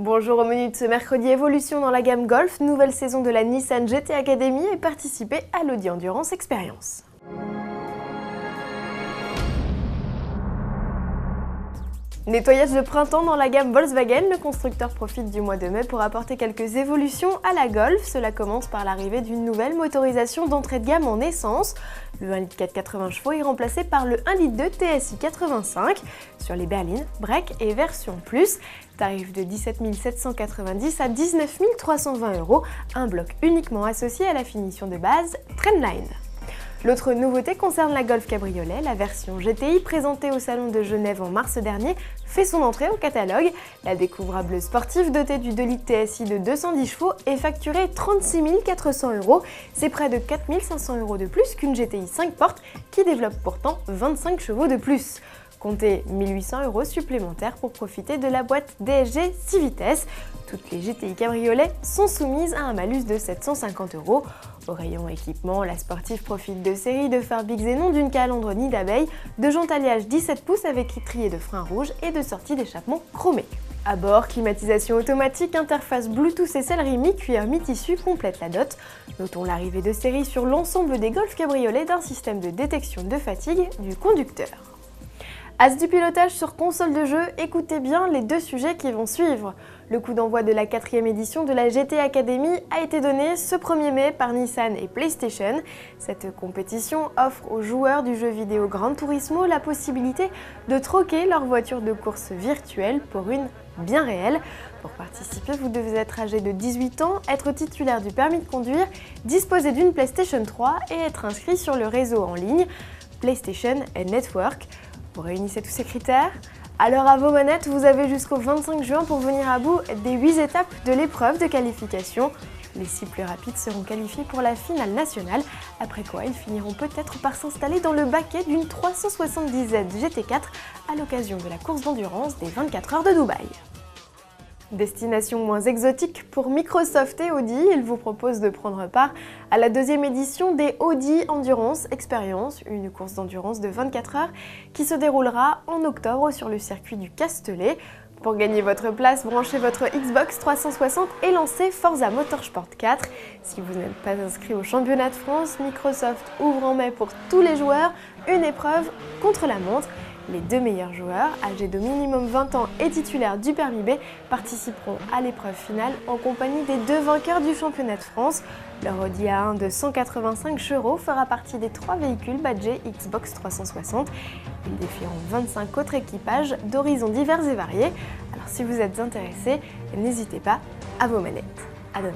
Bonjour, au menu de ce mercredi, évolution dans la gamme Golf, nouvelle saison de la Nissan GT Academy et participer à l'Audi Endurance Experience. Nettoyage de printemps dans la gamme Volkswagen, le constructeur profite du mois de mai pour apporter quelques évolutions à la Golf. Cela commence par l'arrivée d'une nouvelle motorisation d'entrée de gamme en essence. Le 1 litre 480 chevaux est remplacé par le 1 litre 2 TSI 85 sur les berlines, break et version plus. Tarif de 17 790 à 19 320 €, un bloc uniquement associé à la finition de base Trendline. L'autre nouveauté concerne la Golf Cabriolet. La version GTI présentée au Salon de Genève en mars dernier fait son entrée au catalogue. La découvrable sportive dotée du 2 litres TSI de 210 chevaux est facturée 36 400 €. C'est près de 4 500 € de plus qu'une GTI 5 portes qui développe pourtant 25 chevaux de plus. Comptez 1 800 € supplémentaires pour profiter de la boîte DSG 6 vitesses. Toutes les GTI cabriolets sont soumises à un malus de 750 €. Au rayon équipement, la sportive profite de séries de phares Bixenon, d'une calandre nid d'abeille, de jantes alliage 17 pouces avec étrier de frein rouge et de sortie d'échappement chromée. À bord, climatisation automatique, interface Bluetooth et sellerie mi-cuir mi-tissu complètent la dot. Notons l'arrivée de série sur l'ensemble des Golf cabriolets d'un système de détection de fatigue du conducteur. As du pilotage sur console de jeu, écoutez bien les deux sujets qui vont suivre. Le coup d'envoi de la 4e édition de la GT Academy a été donné ce 1er mai par Nissan et PlayStation. Cette compétition offre aux joueurs du jeu vidéo Gran Turismo la possibilité de troquer leur voiture de course virtuelle pour une bien réelle. Pour participer, vous devez être âgé de 18 ans, être titulaire du permis de conduire, disposer d'une PlayStation 3 et être inscrit sur le réseau en ligne PlayStation Network. Vous réunissez tous ces critères? Alors à vos manettes, vous avez jusqu'au 25 juin pour venir à bout des 8 étapes de l'épreuve de qualification. Les 6 plus rapides seront qualifiés pour la finale nationale, après quoi ils finiront peut-être par s'installer dans le baquet d'une 370Z GT4 à l'occasion de la course d'endurance des 24 heures de Dubaï. Destination moins exotique pour Microsoft et Audi, ils vous proposent de prendre part à la 2e édition des Audi Endurance Experience, une course d'endurance de 24 heures qui se déroulera en octobre sur le circuit du Castellet. Pour gagner votre place, branchez votre Xbox 360 et lancez Forza Motorsport 4. Si vous n'êtes pas inscrit au championnat de France, Microsoft ouvre en mai pour tous les joueurs une épreuve contre la montre. Les 2 meilleurs joueurs, âgés de minimum 20 ans et titulaires du permis B, participeront à l'épreuve finale en compagnie des 2 vainqueurs du championnat de France. Leur Audi A1 de 185 chevaux fera partie des 3 véhicules badgés Xbox 360. Ils défieront 25 autres équipages d'horizons divers et variés. Alors si vous êtes intéressés, n'hésitez pas, à vos manettes. À demain.